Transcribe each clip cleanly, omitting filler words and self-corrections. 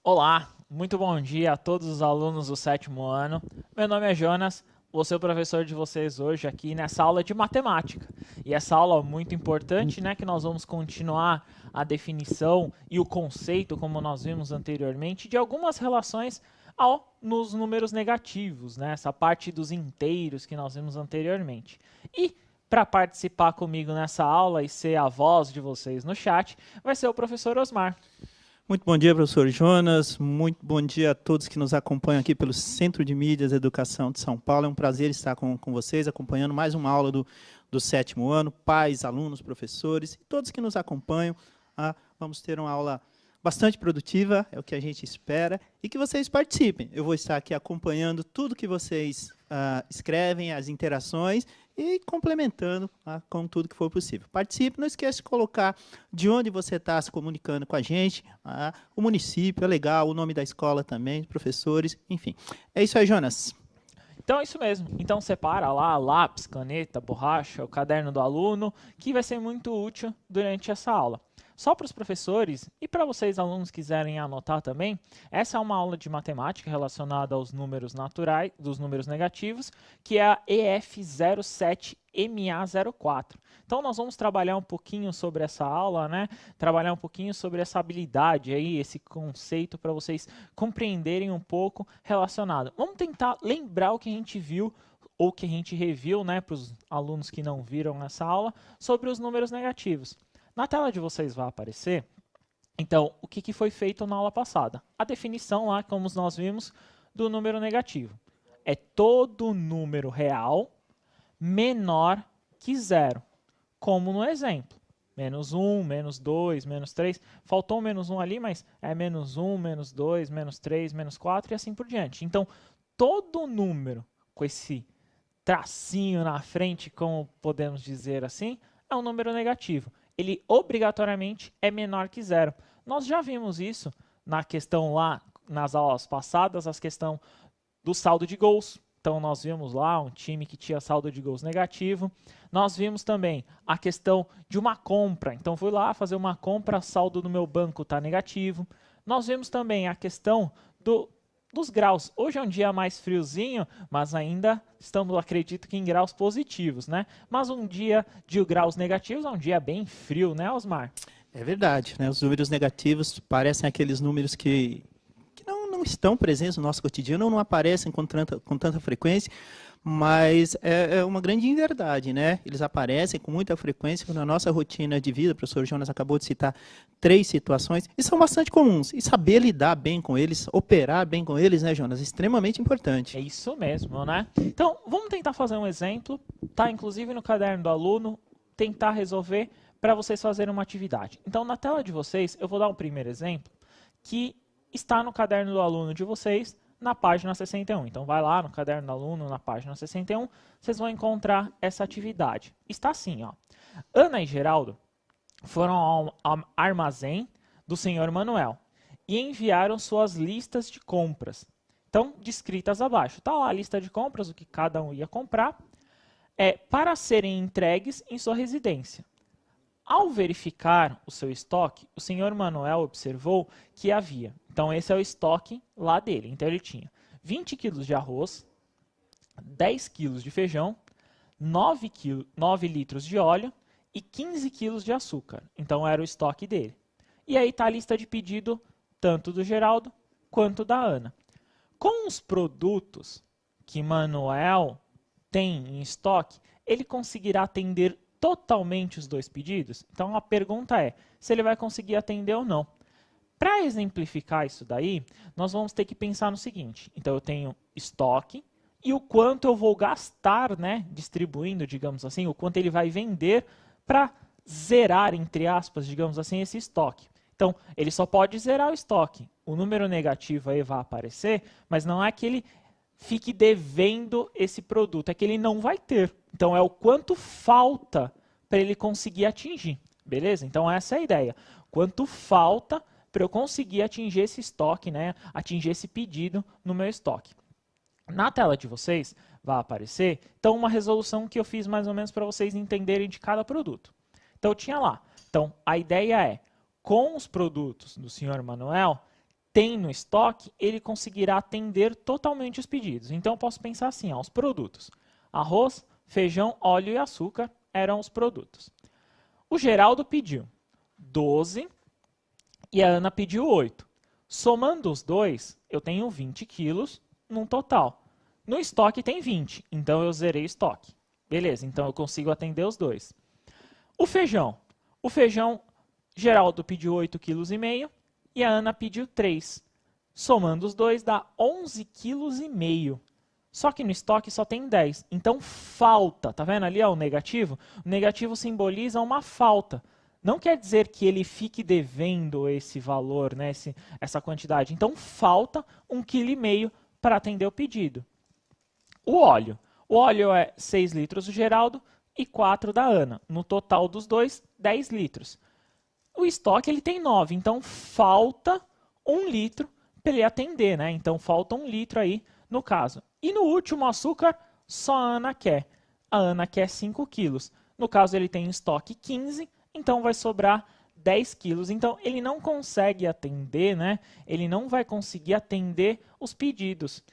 Olá, muito bom dia a todos os alunos do sétimo ano. Meu nome é Jonas, vou ser o professor de vocês hoje aqui nessa aula de matemática. E essa aula é muito importante, né, que nós vamos continuar a definição e o conceito, como nós vimos anteriormente, de algumas relações nos números negativos, né, essa parte dos inteiros que nós vimos anteriormente. E para participar comigo nessa aula e ser a voz de vocês no chat, vai ser o professor Osmar. Muito bom dia, professor Jonas. Muito bom dia a todos que nos acompanham aqui pelo Centro de Mídias e Educação de São Paulo. É um prazer estar com vocês, acompanhando mais uma aula do sétimo ano. Pais, alunos, professores e todos que nos acompanham. Vamos ter uma aula bastante produtiva, é o que a gente espera, e que vocês participem. Eu vou estar aqui acompanhando tudo que vocês escrevem, as interações, e complementando com tudo que for possível. Participe, não esqueça de colocar de onde você está se comunicando com a gente, o município, é legal, o nome da escola também, professores, enfim. É isso aí, Jonas. Então é isso mesmo. Então separa lá lápis, caneta, borracha, o caderno do aluno, que vai ser muito útil durante essa aula. Só para os professores e para vocês alunos quiserem anotar também, essa é uma aula de matemática relacionada aos números naturais, dos números negativos, que é a EF07MA04. Então nós vamos trabalhar um pouquinho sobre essa aula, né? Trabalhar um pouquinho sobre essa habilidade aí, esse conceito para vocês compreenderem um pouco relacionado. Vamos tentar lembrar o que a gente viu ou que a gente reviu, né, para os alunos que não viram essa aula, sobre os números negativos. Na tela de vocês vai aparecer, então, o que foi feito na aula passada? A definição lá, como nós vimos, do número negativo. É todo número real menor que zero, como no exemplo. Menos 1, menos 2, menos 3. Faltou um menos 1 ali, mas é menos 1, menos 2, menos 3, menos 4 e assim por diante. Então, todo número com esse tracinho na frente, como podemos dizer assim, é um número negativo. Ele obrigatoriamente é menor que zero. Nós já vimos isso na questão lá, nas aulas passadas, a questão do saldo de gols. Então, nós vimos lá um time que tinha saldo de gols negativo. Nós vimos também a questão de uma compra. Então, fui lá fazer uma compra, saldo do meu banco está negativo. Nós vimos também a questão dos graus. Hoje é um dia mais friozinho, mas ainda estamos, acredito que em graus positivos, né? Mas um dia de graus negativos é um dia bem frio, né, Osmar? É verdade, né? Os números negativos parecem aqueles números que não estão presentes no nosso cotidiano, ou não aparecem com tanta frequência, mas é uma grande inverdade, né? Eles aparecem com muita frequência na nossa rotina de vida. O professor Jonas acabou de citar 3 situações, e são bastante comuns. E saber lidar bem com eles, operar bem com eles, né, Jonas? É extremamente importante. É isso mesmo, né? Então, vamos tentar fazer um exemplo, tá? Inclusive no caderno do aluno, tentar resolver para vocês fazerem uma atividade. Então, na tela de vocês, eu vou dar um primeiro exemplo que está no caderno do aluno de vocês, na página 61. Então, vai lá no caderno do aluno, na página 61, vocês vão encontrar essa atividade. Está assim, ó. Ana e Geraldo foram ao armazém do senhor Manuel e enviaram suas listas de compras. Então, descritas abaixo. Está lá a lista de compras, o que cada um ia comprar, para serem entregues em sua residência. Ao verificar o seu estoque, o senhor Manuel observou que havia. Então, esse é o estoque lá dele. Então, ele tinha 20 quilos de arroz, 10 quilos de feijão, 9 litros de óleo e 15 quilos de açúcar. Então, era o estoque dele. E aí está a lista de pedido tanto do Geraldo quanto da Ana. Com os produtos que Manuel tem em estoque, ele conseguirá atender totalmente os 2 pedidos? Então a pergunta é se ele vai conseguir atender ou não. Para exemplificar isso daí, nós vamos ter que pensar no seguinte. Então eu tenho estoque e o quanto eu vou gastar, né, distribuindo, digamos assim, o quanto ele vai vender para zerar, entre aspas, digamos assim, esse estoque. Então, ele só pode zerar o estoque. O número negativo aí vai aparecer, mas não é que ele fique devendo esse produto, é que ele não vai ter. Então, é o quanto falta para ele conseguir atingir, beleza? Então, essa é a ideia. Quanto falta para eu conseguir atingir esse estoque, né? Atingir esse pedido no meu estoque. Na tela de vocês vai aparecer, então, uma resolução que eu fiz mais ou menos para vocês entenderem de cada produto. Então, eu tinha lá. Então, a ideia é, com os produtos do senhor Manuel, tem no estoque, ele conseguirá atender totalmente os pedidos. Então, eu posso pensar assim, ó, os produtos. Arroz, feijão, óleo e açúcar eram os produtos. O Geraldo pediu 12 e a Ana pediu 8. Somando os dois, eu tenho 20 quilos num total. No estoque tem 20, então eu zerei o estoque. Beleza, então eu consigo atender os dois. O feijão. O feijão, Geraldo pediu 8,5 kg e a Ana pediu 3. Somando os dois dá 11,5 kg. Só que no estoque só tem 10. Então falta, tá vendo ali ó, o negativo? O negativo simboliza uma falta. Não quer dizer que ele fique devendo esse valor, né, essa quantidade. Então falta 1,5 kg para atender o pedido. O óleo. O óleo é 6 litros do Geraldo e 4 da Ana. No total dos dois, 10 litros. O estoque ele tem 9, então falta 1 litro para ele atender, né? Então falta 1 litro aí no caso. E no último açúcar, só a Ana quer. A Ana quer 5 quilos. No caso ele tem em estoque 15, então vai sobrar 10 quilos. Então ele não consegue atender, né? Ele não vai conseguir atender os pedidos.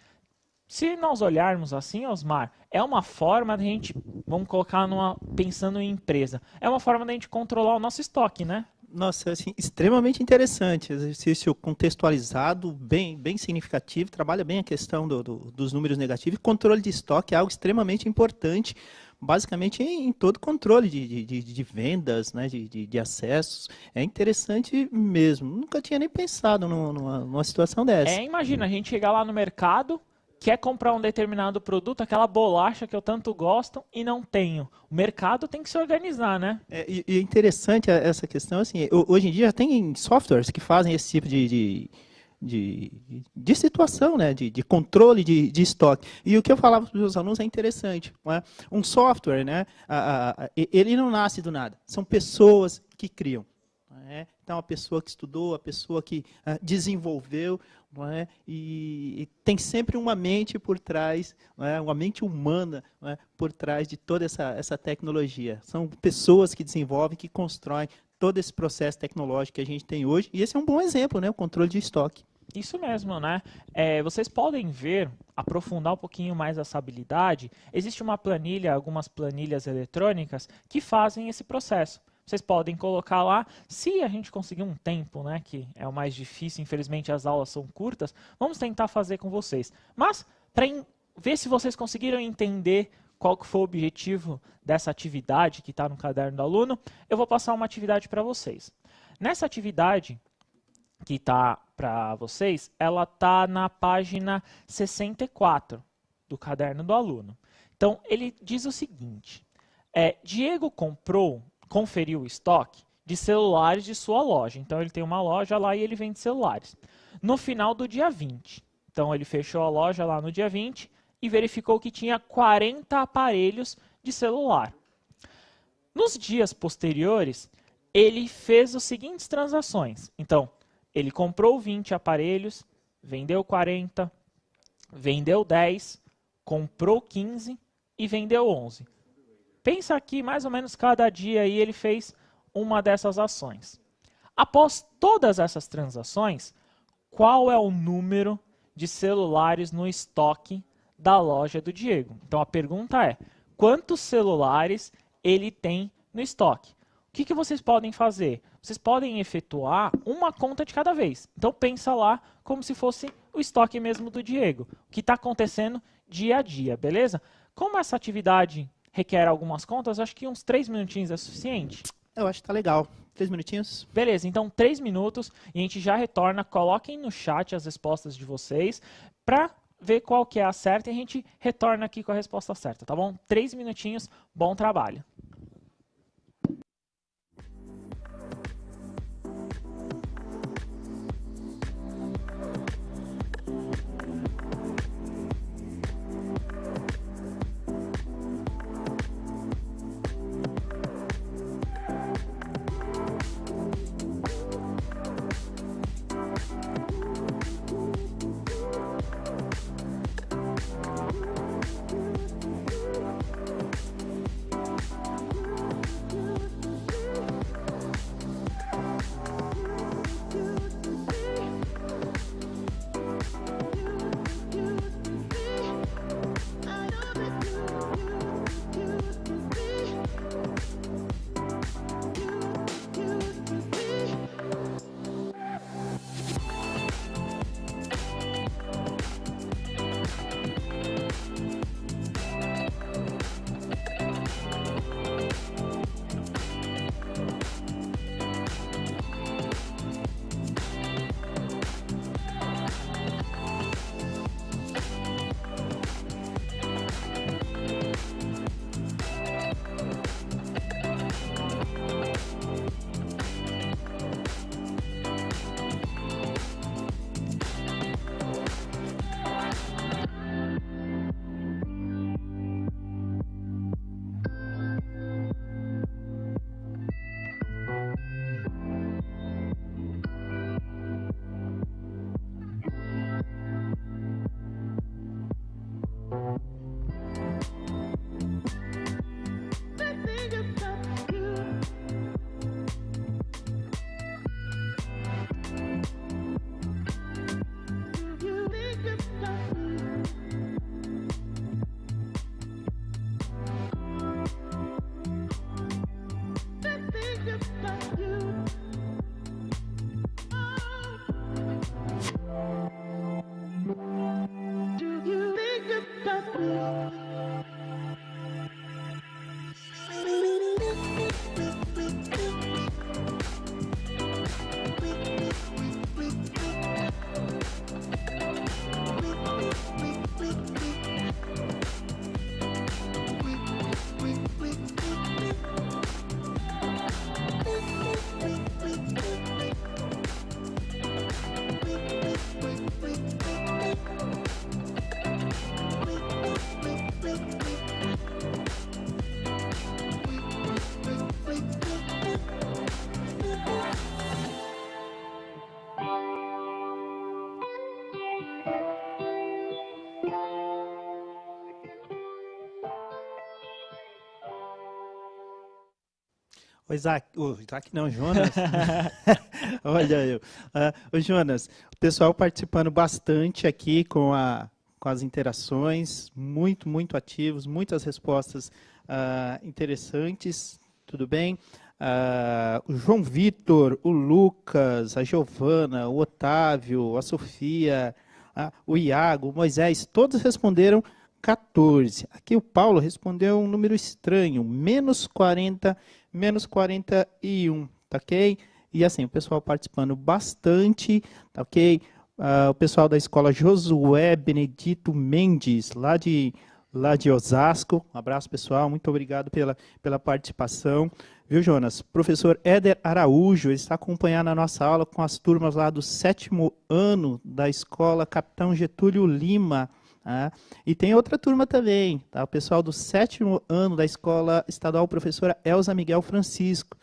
Se nós olharmos assim, Osmar, é uma forma de a gente, vamos colocar pensando em empresa, é uma forma de a gente controlar o nosso estoque, né? Nossa, assim, extremamente interessante, exercício contextualizado, bem significativo, trabalha bem a questão dos números negativos. Controle de estoque é algo extremamente importante, basicamente em todo controle de vendas, né, de acessos. É interessante mesmo, nunca tinha nem pensado numa situação dessa. Imagina, a gente chegar lá no mercado, quer comprar um determinado produto, aquela bolacha que eu tanto gosto e não tenho. O mercado tem que se organizar, né? E é interessante essa questão, assim, hoje em dia já tem softwares que fazem esse tipo de situação, né? de controle de estoque. E o que eu falava para os meus alunos é interessante. Não é? Um software, né? Ele não nasce do nada. São pessoas que criam. Então, a pessoa que estudou, a pessoa que desenvolveu, não é? E tem sempre uma mente por trás, não é? Uma mente humana, não é? Por trás de toda essa tecnologia. São pessoas que desenvolvem, que constroem todo esse processo tecnológico que a gente tem hoje. E esse é um bom exemplo, né? O controle de estoque. Isso mesmo, né? Vocês podem ver, aprofundar um pouquinho mais essa habilidade. Existe uma planilha, algumas planilhas eletrônicas que fazem esse processo. Vocês podem colocar lá, se a gente conseguir um tempo, né, que é o mais difícil, infelizmente as aulas são curtas, vamos tentar fazer com vocês. Mas, para ver se vocês conseguiram entender qual que foi o objetivo dessa atividade que está no caderno do aluno, eu vou passar uma atividade para vocês. Nessa atividade que está para vocês, ela está na página 64 do caderno do aluno. Então, ele diz o seguinte, Diego conferiu o estoque de celulares de sua loja. Então, ele tem uma loja lá e ele vende celulares. No final do dia 20. Então, ele fechou a loja lá no dia 20 e verificou que tinha 40 aparelhos de celular. Nos dias posteriores, ele fez as seguintes transações. Então, ele comprou 20 aparelhos, vendeu 40, vendeu 10, comprou 15 e vendeu 11. Pensa aqui, mais ou menos cada dia aí ele fez uma dessas ações. Após todas essas transações, qual é o número de celulares no estoque da loja do Diego? Então a pergunta é, quantos celulares ele tem no estoque? O que vocês podem fazer? Vocês podem efetuar uma conta de cada vez. Então pensa lá como se fosse o estoque mesmo do Diego. O que está acontecendo dia a dia, beleza? Como essa atividade requer algumas contas, acho que uns 3 minutinhos é suficiente. Eu acho que tá legal. 3 minutinhos? Beleza, então 3 minutos e a gente já retorna. Coloquem no chat as respostas de vocês para ver qual que é a certa e a gente retorna aqui com a resposta certa, tá bom? 3 minutinhos, bom trabalho. O Isaac não, Jonas. Olha eu. O Jonas, o pessoal participando bastante aqui com as interações, muito ativos, muitas respostas interessantes, tudo bem? O João Vitor, o Lucas, a Giovana, o Otávio, a Sofia, o Iago, o Moisés, todos responderam 14. Aqui o Paulo respondeu um número estranho, menos 40, menos 41, tá ok? E assim, o pessoal participando bastante, tá ok? O pessoal da escola Josué Benedito Mendes, lá de Osasco. Um abraço, pessoal. Muito obrigado pela participação. Viu, Jonas? Professor Éder Araújo, ele está acompanhando a nossa aula com as turmas lá do 7º ano da escola Capitão Getúlio Lima. E tem outra turma também, tá? O pessoal do 7º ano da escola estadual Professora Elza Miguel Francisco.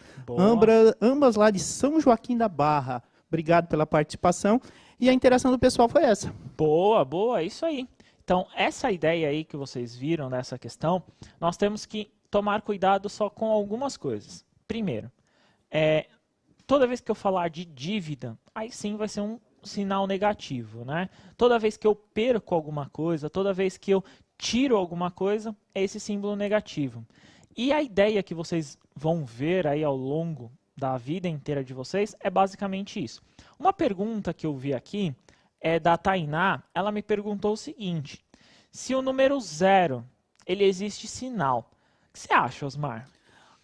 Ambas lá de São Joaquim da Barra. Obrigado pela participação. E a interação do pessoal foi essa. Boa, isso aí. Então, essa ideia aí que vocês viram nessa questão, nós temos que tomar cuidado só com algumas coisas. Primeiro, toda vez que eu falar de dívida, aí sim vai ser um sinal negativo, né? Toda vez que eu perco alguma coisa, toda vez que eu tiro alguma coisa, é esse símbolo negativo. E a ideia que vocês vão ver aí ao longo da vida inteira de vocês é basicamente isso. Uma pergunta que eu vi aqui é da Tainá. Ela me perguntou o seguinte: se o número 0 ele existe sinal, o que você acha, Osmar?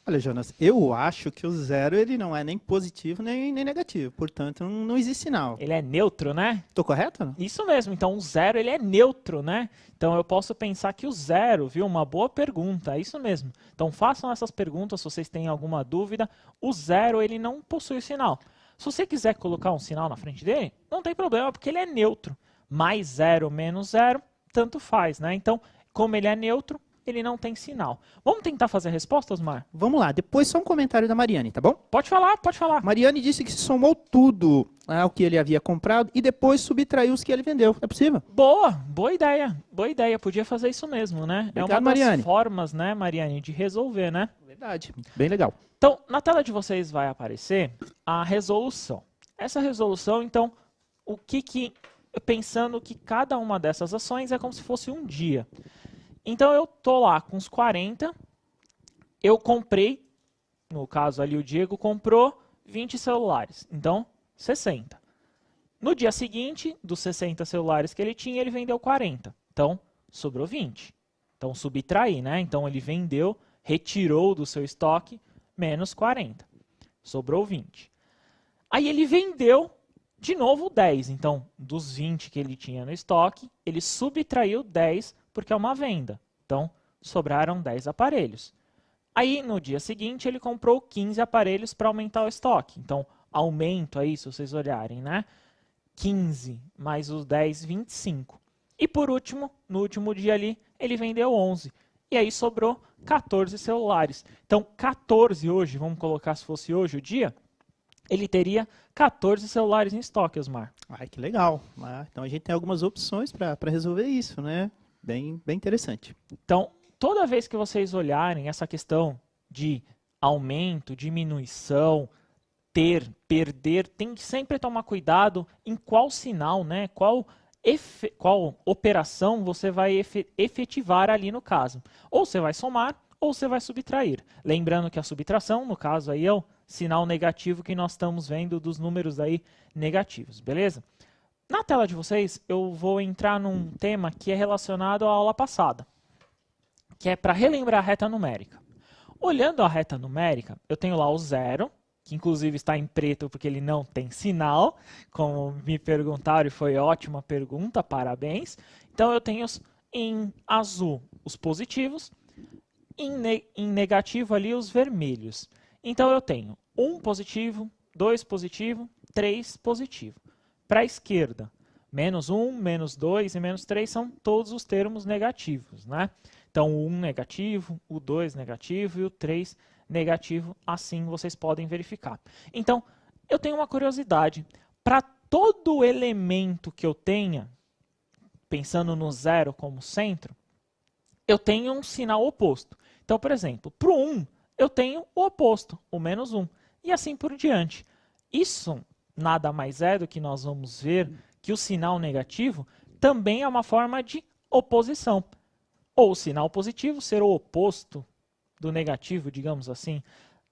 Olha, Jonas, eu acho que o 0 ele não é nem positivo nem negativo, portanto não existe sinal. Ele é neutro, né? Estou correto? Não? Isso mesmo, então o 0 ele é neutro, né? Então eu posso pensar que o 0, viu? Uma boa pergunta, é isso mesmo. Então façam essas perguntas se vocês têm alguma dúvida. O 0 ele não possui sinal. Se você quiser colocar um sinal na frente dele, não tem problema, porque ele é neutro. Mais 0, menos 0, tanto faz, né? Então, como ele é neutro, ele não tem sinal. Vamos tentar fazer a resposta, Osmar? Vamos lá, depois só um comentário da Mariane, tá bom? Pode falar, pode falar. Mariane disse que somou tudo o que ele havia comprado e depois subtraiu os que ele vendeu. É possível? Boa ideia. Boa ideia, podia fazer isso mesmo, né? Obrigado, é uma das Mariane. formas, né, Mariane, de resolver, né? Verdade, bem legal. Então, na tela de vocês vai aparecer a resolução. Essa resolução, então, pensando que cada uma dessas ações é como se fosse um dia. Então, eu tô lá com os 40, eu comprei, no caso ali o Diego comprou 20 celulares, então 60. No dia seguinte, dos 60 celulares que ele tinha, ele vendeu 40, então sobrou 20. Então, subtrair, né? Então, ele vendeu, retirou do seu estoque, menos 40. Sobrou 20. Aí ele vendeu de novo 10. Então, dos 20 que ele tinha no estoque, ele subtraiu 10 porque é uma venda. Então, sobraram 10 aparelhos. Aí, no dia seguinte, ele comprou 15 aparelhos para aumentar o estoque. Então, aumento aí, se vocês olharem, né? 15 mais os 10, 25. E por último, no último dia ali, ele vendeu 11. E aí sobrou 14 celulares. Então, 14 hoje, vamos colocar se fosse hoje o dia, ele teria 14 celulares em estoque, Osmar. Ai, que legal. Então, a gente tem algumas opções para resolver isso, né? Bem interessante. Então, toda vez que vocês olharem essa questão de aumento, diminuição, ter, perder, tem que sempre tomar cuidado em qual sinal, né? Qual operação você vai efetivar ali no caso. Ou você vai somar, ou você vai subtrair. Lembrando que a subtração, no caso aí, é o sinal negativo que nós estamos vendo dos números aí negativos, beleza? Na tela de vocês, eu vou entrar num tema que é relacionado à aula passada, que é para relembrar a reta numérica. Olhando a reta numérica, eu tenho lá o 0, que inclusive está em preto porque ele não tem sinal, como me perguntaram e foi ótima pergunta, parabéns. Então eu tenho em azul os positivos, em negativo ali os vermelhos. Então eu tenho 1 positivo, 2 positivo, 3 positivo. Para a esquerda, menos 1, menos 2 e menos 3 são todos os termos negativos, né? Então, o 1 negativo, o 2 negativo e o 3 negativo, assim vocês podem verificar. Então, eu tenho uma curiosidade. Para todo elemento que eu tenha, pensando no 0 como centro, eu tenho um sinal oposto. Então, por exemplo, para o 1, eu tenho o oposto, o menos 1. E assim por diante. Isso nada mais é do que nós vamos ver que o sinal negativo também é uma forma de oposição. Ou o sinal positivo ser o oposto do negativo, digamos assim.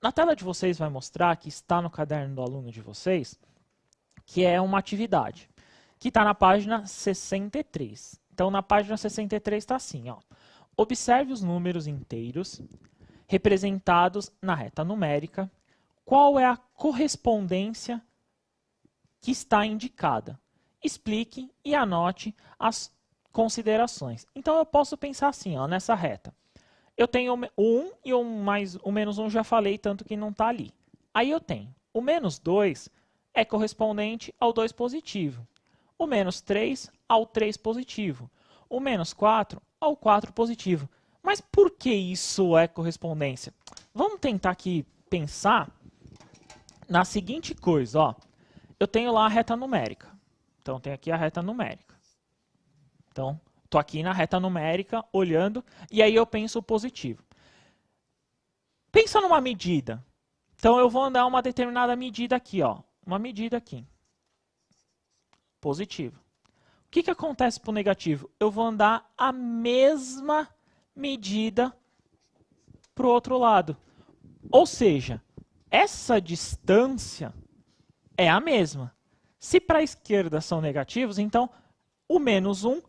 Na tela de vocês vai mostrar que está no caderno do aluno de vocês, que é uma atividade, que está na página 63. Então, na página 63 está assim, ó. Observe os números inteiros representados na reta numérica. Qual é a correspondência que está indicada? Explique e anote as considerações. Então, eu posso pensar assim, ó, nessa reta. Eu tenho o 1 e o menos 1 já falei, tanto que não está ali. Aí eu tenho o menos 2 é correspondente ao 2 positivo. O menos 3 ao 3 positivo. O menos 4 ao 4 positivo. Mas por que isso é correspondência? Vamos tentar aqui pensar na seguinte coisa, ó. Eu tenho lá a reta numérica. Então, tem aqui a reta numérica. Então, estou aqui na reta numérica, olhando, e aí eu penso o positivo. Pensa numa medida. Então, eu vou andar uma determinada medida aqui, ó. Uma medida aqui. Positivo. O que acontece para o negativo? Eu vou andar a mesma medida para o outro lado. Ou seja, essa distância é a mesma. Se para a esquerda são negativos, então o menos 1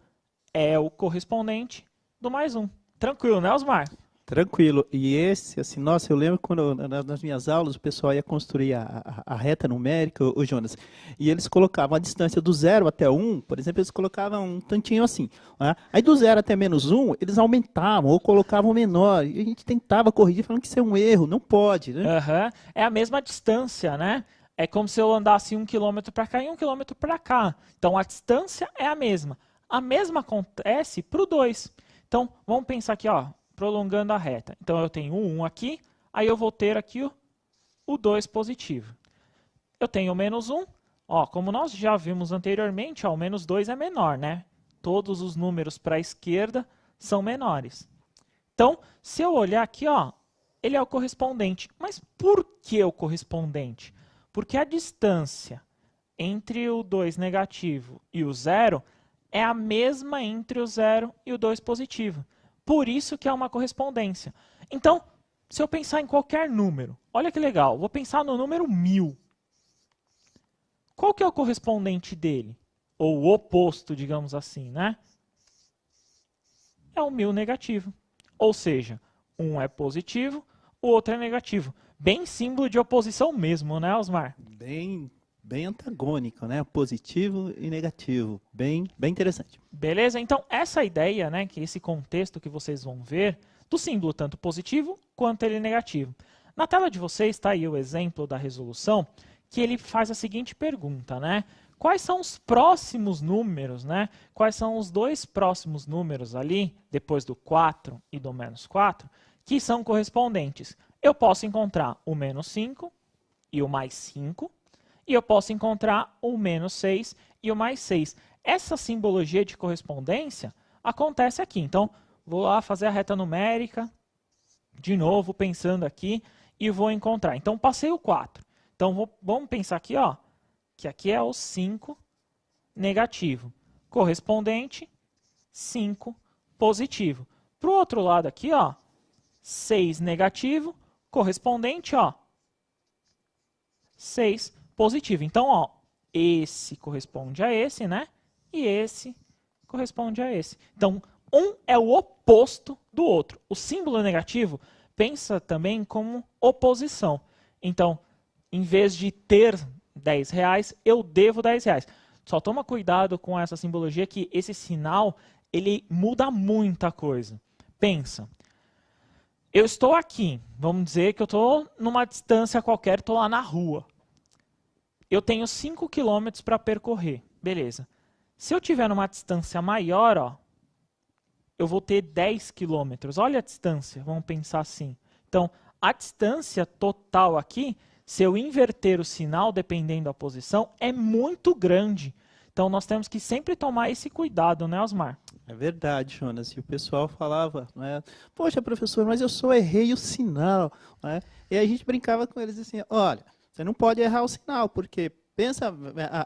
é o correspondente do mais 1. Tranquilo, né, Osmar? Tranquilo. E esse, assim, nossa, eu lembro quando nas minhas aulas o pessoal ia construir a reta numérica, o Jonas, e eles colocavam a distância do 0 até 1, por exemplo, eles colocavam um tantinho assim. Né? Aí do 0 até menos 1, eles aumentavam ou colocavam menor. E a gente tentava corrigir falando que isso é um erro, não pode, né? Uhum. É a mesma distância, né? É como se eu andasse 1 km para cá e 1 km para cá. Então a distância é a mesma. A mesma acontece para o 2. Então vamos pensar aqui, ó. Prolongando a reta. Então, eu tenho o 1 aqui, aí eu vou ter aqui o 2 positivo. Eu tenho o menos 1, ó, como nós já vimos anteriormente, ó, o menos 2 é menor, né? Todos os números para a esquerda são menores. Então, se eu olhar aqui, ó, ele é o correspondente. Mas por que o correspondente? Porque a distância entre o 2 negativo e o 0 é a mesma entre o 0 e o 2 positivo. Por isso que é uma correspondência. Então, se eu pensar em qualquer número, olha que legal, vou pensar no número 1000. Qual que é o correspondente dele? Ou o oposto, digamos assim, né? É o 1000 negativo. Ou seja, um é positivo, o outro é negativo. Bem símbolo de oposição mesmo, né, Osmar? Bem antagônico, né? Positivo e negativo. Bem interessante. Beleza? Então, essa ideia, né, que esse contexto que vocês vão ver, do símbolo tanto positivo quanto ele negativo. Na tela de vocês está aí o exemplo da resolução, que ele faz a seguinte pergunta, né? Quais são os próximos números, né? Quais são os dois próximos números ali, depois do 4 e do menos 4, que são correspondentes? Eu posso encontrar o menos 5 e o mais 5, e eu posso encontrar o menos 6 e o mais 6. Essa simbologia de correspondência acontece aqui. Então, vou lá fazer a reta numérica, de novo, pensando aqui, e vou encontrar. Então, passei o 4. Então, vamos pensar aqui, ó, que aqui é o 5 negativo. Correspondente, 5 positivo. Para o outro lado aqui, ó, 6 negativo, correspondente, ó, 6 positivo. Então, ó, esse corresponde a esse, né? E esse corresponde a esse. Então, um é o oposto do outro. O símbolo negativo pensa também como oposição. Então, em vez de ter R$10, eu devo R$10. Só toma cuidado com essa simbologia que esse sinal, ele muda muita coisa. Pensa, eu estou aqui, vamos dizer que eu estou numa distância qualquer, estou lá na rua. Eu tenho 5 km para percorrer, beleza. Se eu tiver numa distância maior, ó, eu vou ter 10 km. Olha a distância, vamos pensar assim. Então, a distância total aqui, se eu inverter o sinal, dependendo da posição, é muito grande. Então, nós temos que sempre tomar esse cuidado, né, Osmar? É verdade, Jonas. E o pessoal falava, né? Poxa, professor, mas eu só errei o sinal, né? E a gente brincava com eles assim, olha, você não pode errar o sinal, porque pensa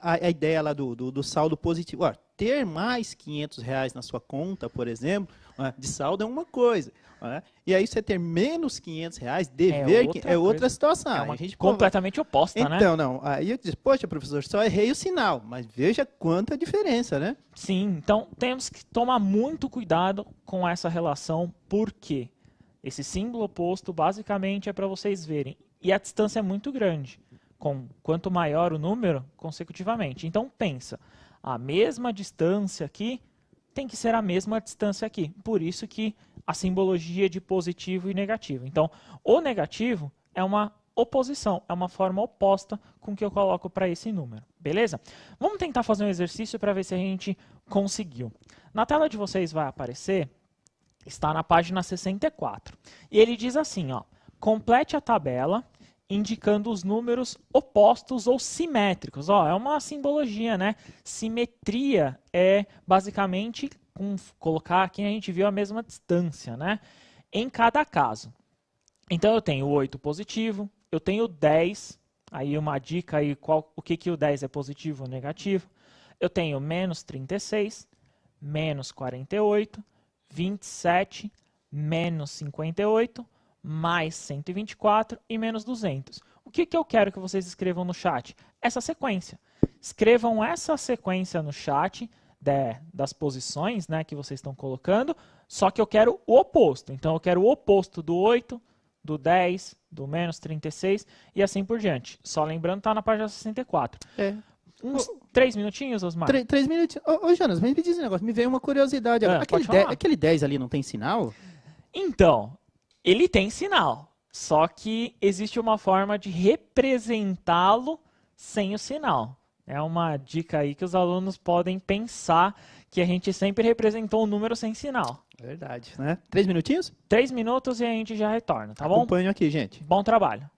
a ideia lá do saldo positivo. Olha, ter mais R$ 500 na sua conta, por exemplo, né, de saldo é uma coisa. Né? E aí você ter menos R$ 500, dever, é outra situação. É uma a gente completamente oposta, né? Então, não. Aí eu disse, poxa, professor, só errei o sinal, mas veja quanta diferença, né? Sim, então temos que tomar muito cuidado com essa relação, porque esse símbolo oposto basicamente é para vocês verem. E a distância é muito grande. Quanto maior o número, consecutivamente. Então pensa, a mesma distância aqui tem que ser a mesma distância aqui. Por isso que a simbologia de positivo e negativo. Então, o negativo é uma oposição, é uma forma oposta com que eu coloco para esse número, beleza? Vamos tentar fazer um exercício para ver se a gente conseguiu. Na tela de vocês vai aparecer, está na página 64, e ele diz assim, ó, complete a tabela indicando os números opostos ou simétricos. Ó, é uma simbologia, né? Simetria é basicamente colocar aqui, a gente viu a mesma distância, né? Em cada caso. Então eu tenho 8 positivo, eu tenho 10, aí uma dica aí, o que o 10 é positivo ou negativo. Eu tenho menos 36, menos 48, 27, menos 58, mais 124 e menos 200. O que eu quero que vocês escrevam no chat? Essa sequência. Escrevam essa sequência no chat das posições, né, que vocês estão colocando, só que eu quero o oposto. Então eu quero o oposto do 8, do 10, do menos 36 e assim por diante. Só lembrando, está na página 64. Uns 3 minutinhos, Osmar? 3 minutinhos. Ô, Jonas, mas me diz um negócio, me veio uma curiosidade agora. Aquele 10 ali não tem sinal? Então, ele tem sinal, só que existe uma forma de representá-lo sem o sinal. É uma dica aí que os alunos podem pensar que a gente sempre representou um número sem sinal. Verdade, né? 3 minutinhos? 3 minutos e a gente já retorna, tá bom? Acompanho aqui, gente. Bom trabalho.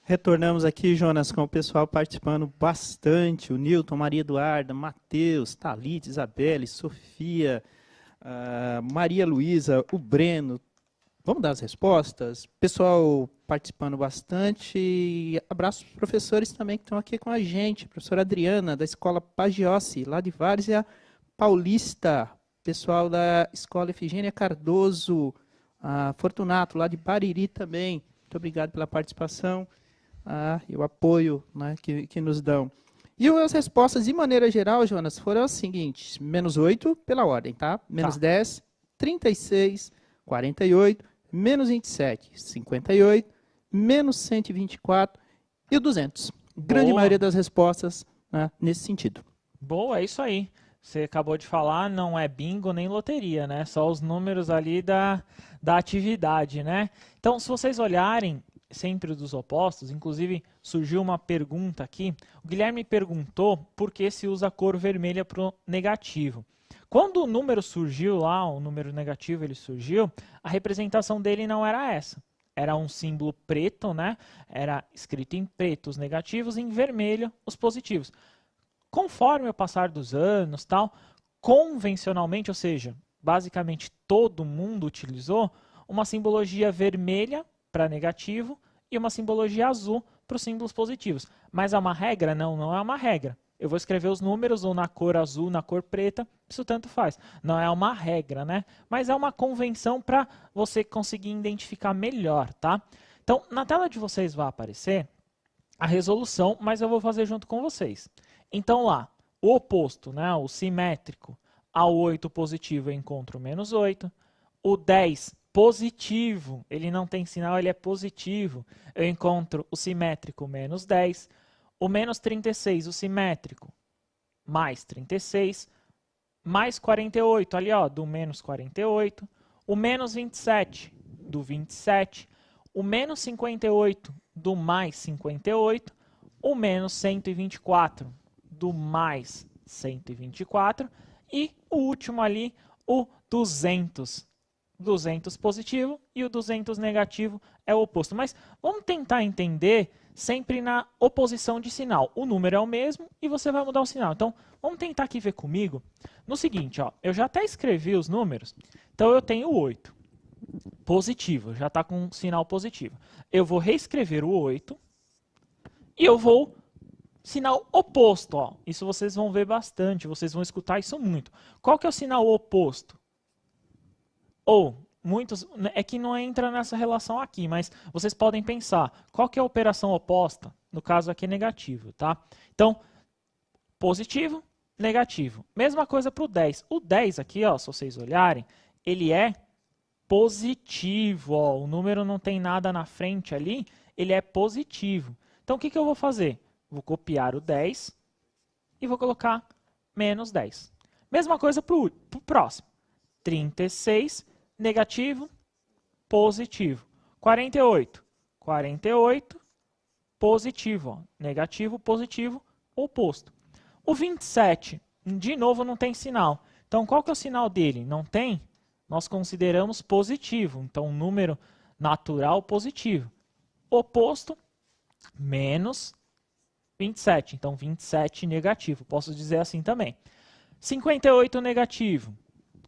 Retornamos aqui, Jonas, com o pessoal participando bastante. O Nilton, Maria Eduarda, Matheus, Thalita, Isabelle, Sofia, Maria Luísa, o Breno. Vamos dar as respostas? Pessoal participando bastante. E abraço para os professores também que estão aqui com a gente. Professora Adriana, da Escola Pagiossi, lá de Várzea Paulista. Pessoal da Escola Efigênia Cardoso, Fortunato, lá de Bariri também. Muito obrigado pela participação e o apoio, né, que nos dão. E as respostas, de maneira geral, Jonas, foram as seguintes. Menos 8, pela ordem, tá? Menos 10, 36, 48, menos 27, 58, menos 124 e o 200. Grande maioria das respostas, né, nesse sentido. Boa, é isso aí. Você acabou de falar, não é bingo nem loteria, né? Só os números ali da atividade, né? Então, se vocês olharem sempre dos opostos, inclusive surgiu uma pergunta aqui. O Guilherme perguntou por que se usa a cor vermelha para o negativo. Quando o número surgiu lá, o número negativo ele surgiu, a representação dele não era essa. Era um símbolo preto, né? Era escrito em preto os negativos e em vermelho os positivos. Conforme o passar dos anos, tal, convencionalmente, ou seja, basicamente todo mundo utilizou uma simbologia vermelha para negativo e uma simbologia azul para os símbolos positivos. Mas é uma regra? Não, não é uma regra. Eu vou escrever os números ou na cor azul, na cor preta, isso tanto faz. Não é uma regra, né? Mas é uma convenção para você conseguir identificar melhor, tá? Então, na tela de vocês vai aparecer a resolução, mas eu vou fazer junto com vocês. Então lá, o oposto, né, o simétrico, ao 8 positivo eu encontro o menos 8. O 10 positivo, ele não tem sinal, ele é positivo. Eu encontro o simétrico menos 10. O menos 36, o simétrico, mais 36. Mais 48, ali ó, do menos 48. O menos 27, do 27. O menos 58, do mais 58. O menos 124, do mais 124 e o último ali, o 200. 200 positivo e o 200 negativo é o oposto. Mas vamos tentar entender sempre na oposição de sinal. O número é o mesmo e você vai mudar o sinal. Então, vamos tentar aqui ver comigo. No seguinte, ó, eu já até escrevi os números. Então, eu tenho o 8. Positivo, já está com um sinal positivo. Eu vou reescrever o 8 e eu vou sinal oposto, ó. Isso vocês vão ver bastante, vocês vão escutar isso muito. Qual que é o sinal oposto? Ou, muitos, é que não entra nessa relação aqui, mas vocês podem pensar, qual que é a operação oposta? No caso aqui, negativo, tá? Então, positivo, negativo. Mesma coisa para o 10. O 10 aqui, ó, se vocês olharem, ele é positivo, ó. O número não tem nada na frente ali, ele é positivo. Então, o que eu vou fazer? Vou copiar o 10 e vou colocar menos 10. Mesma coisa para o próximo. 36, negativo, positivo. 48, 48, positivo. Ó. Negativo, positivo, oposto. O 27, de novo, não tem sinal. Então, qual que é o sinal dele? Não tem? Nós consideramos positivo. Então, um número natural positivo. Oposto, menos 27. Então, 27 negativo. Posso dizer assim também. 58 negativo.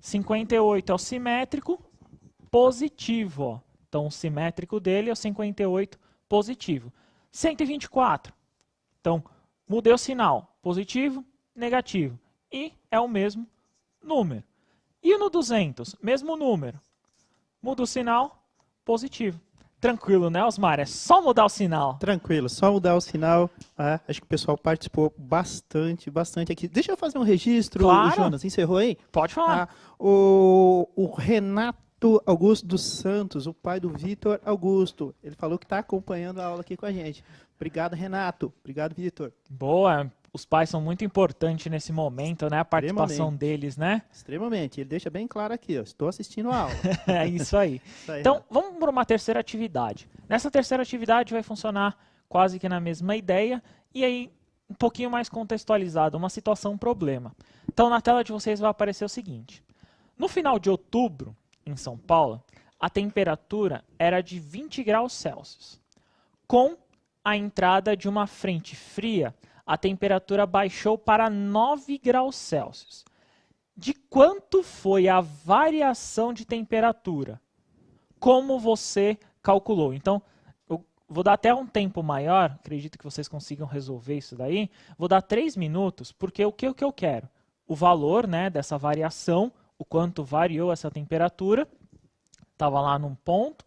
58 é o simétrico positivo. Ó. Então, o simétrico dele é o 58 positivo. 124. Então, mudei o sinal. Positivo, negativo. E é o mesmo número. E no 200? Mesmo número. Muda o sinal, positivo. Tranquilo, né, Osmar? É só mudar o sinal. Tranquilo, só mudar o sinal. Acho que o pessoal participou bastante aqui. Deixa eu fazer um registro, Claro. Jonas. Encerrou aí? Pode falar. O Renato Augusto dos Santos, o pai do Vitor Augusto, ele falou que está acompanhando a aula aqui com a gente. Obrigado, Renato. Obrigado, Vitor. Boa. Os pais são muito importantes nesse momento, né? A participação deles, né? Extremamente. Ele deixa bem claro aqui, ó, estou assistindo a aula. É isso aí. Então, vamos para uma terceira atividade. Nessa terceira atividade vai funcionar quase que na mesma ideia e aí um pouquinho mais contextualizado, uma situação problema. Então, na tela de vocês vai aparecer o seguinte. No final de outubro, em São Paulo, a temperatura era de 20 graus Celsius, com a entrada de uma frente fria, a temperatura baixou para 9 graus Celsius. De quanto foi a variação de temperatura? Como você calculou? Então, eu vou dar até um tempo maior, acredito que vocês consigam resolver isso daí. Vou dar 3 minutos, porque o que eu quero? O valor, né, dessa variação, o quanto variou essa temperatura. Estava lá num ponto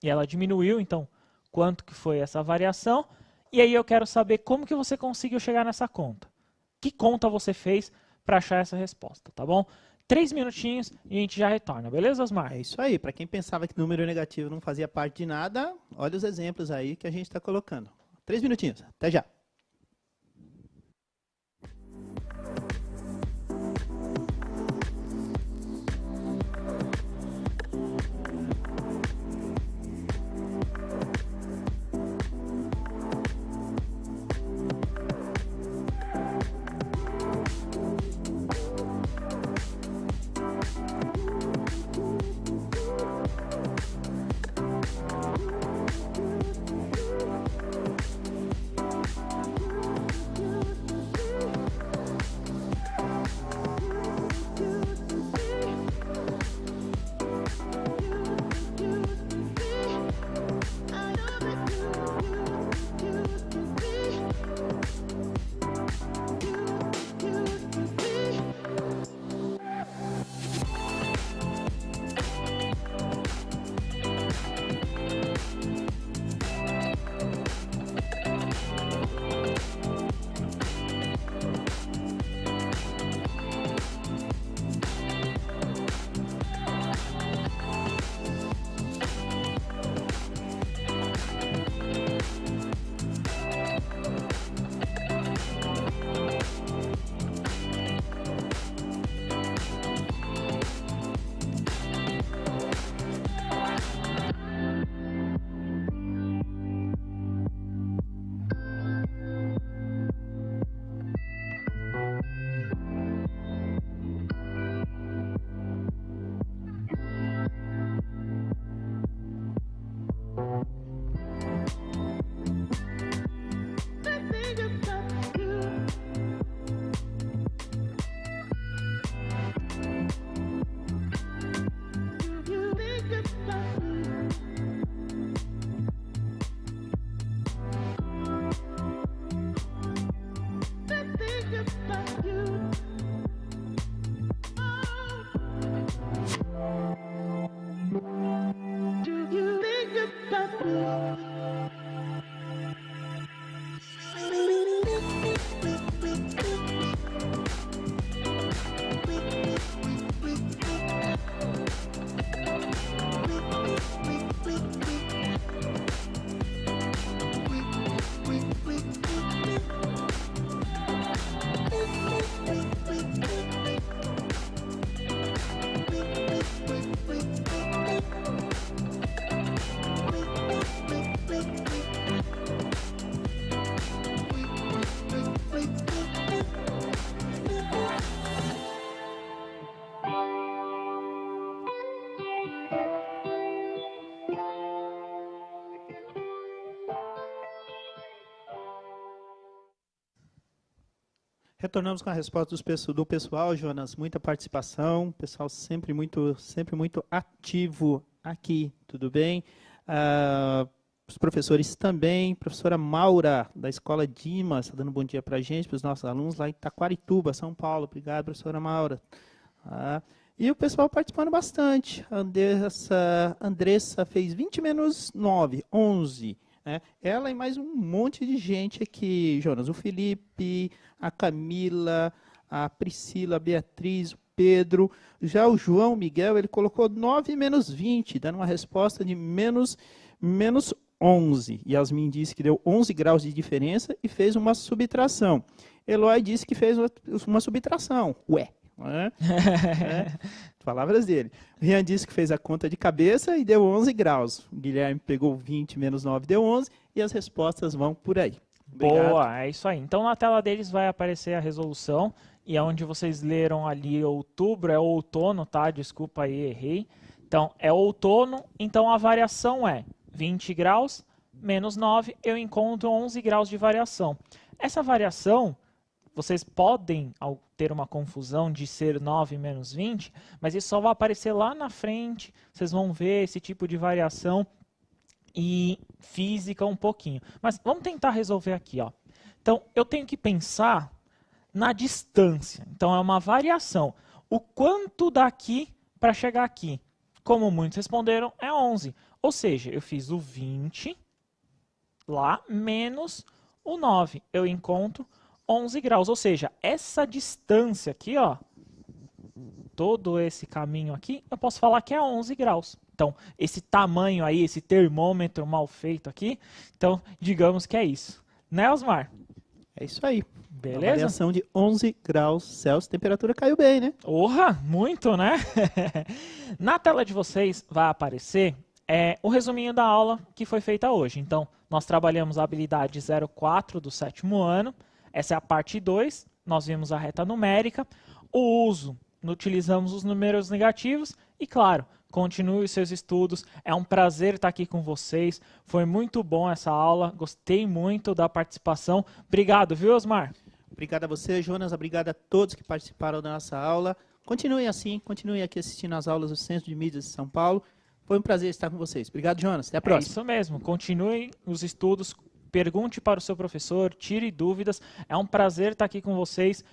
e ela diminuiu, então quanto que foi essa variação? E aí eu quero saber como que você conseguiu chegar nessa conta. Que conta você fez para achar essa resposta, tá bom? 3 minutinhos e a gente já retorna, beleza, Osmar? É isso aí. Para quem pensava que número negativo não fazia parte de nada, olha os exemplos aí que a gente está colocando. 3 minutinhos. Até já. Retornamos com a resposta do pessoal, Jonas. Muita participação, pessoal sempre muito ativo aqui, tudo bem? Os professores também, professora Maura, da Escola Dimas, está dando um bom dia para a gente, para os nossos alunos lá em Taquarituba, São Paulo. Obrigado, professora Maura. E o pessoal participando bastante. A Andressa fez 20 menos 9, 11. Ela e mais um monte de gente aqui, Jonas. O Felipe, a Camila, a Priscila, a Beatriz, o Pedro. Já o João Miguel, ele colocou 9 menos 20, dando uma resposta de menos 11. Yasmin disse que deu 11 graus de diferença e fez uma subtração. Eloy disse que fez uma subtração. Ué. Palavras dele. O Rian disse que fez a conta de cabeça e deu 11 graus. O Guilherme pegou 20 menos 9, deu 11. E as respostas vão por aí. Obrigado. Boa, é isso aí. Então na tela deles vai aparecer a resolução. E é onde vocês leram ali outubro, é outono, tá? Desculpa aí, errei. Então é outono, então a variação é 20 graus menos 9, eu encontro 11 graus de variação. Essa variação, vocês podem ter uma confusão de ser 9 menos 20, mas isso só vai aparecer lá na frente, vocês vão ver esse tipo de variação e física um pouquinho. Mas vamos tentar resolver aqui, ó. Então, eu tenho que pensar na distância. Então, é uma variação. O quanto daqui para chegar aqui? Como muitos responderam, é 11. Ou seja, eu fiz o 20 lá menos o 9. Eu encontro 11 graus. Ou seja, essa distância aqui, ó, todo esse caminho aqui, eu posso falar que é 11 graus. Então, esse tamanho aí, esse termômetro mal feito aqui, então, digamos que é isso. Né, Osmar? É isso aí. Beleza? Uma variação de 11 graus Celsius, temperatura caiu bem, né? Orra, muito, né? Na tela de vocês vai aparecer o resuminho da aula que foi feita hoje. Então, nós trabalhamos a habilidade 04 do 7º ano. Essa é a parte 2. Nós vimos a reta numérica. O uso, utilizamos os números negativos. E, claro, continue os seus estudos. É um prazer estar aqui com vocês. Foi muito bom essa aula. Gostei muito da participação. Obrigado, viu, Osmar? Obrigado a você, Jonas. Obrigado a todos que participaram da nossa aula. Continuem assim, continuem aqui assistindo as aulas do Centro de Mídias de São Paulo. Foi um prazer estar com vocês. Obrigado, Jonas. Até a próxima. É isso mesmo. Continuem os estudos. Pergunte para o seu professor, tire dúvidas. É um prazer estar aqui com vocês.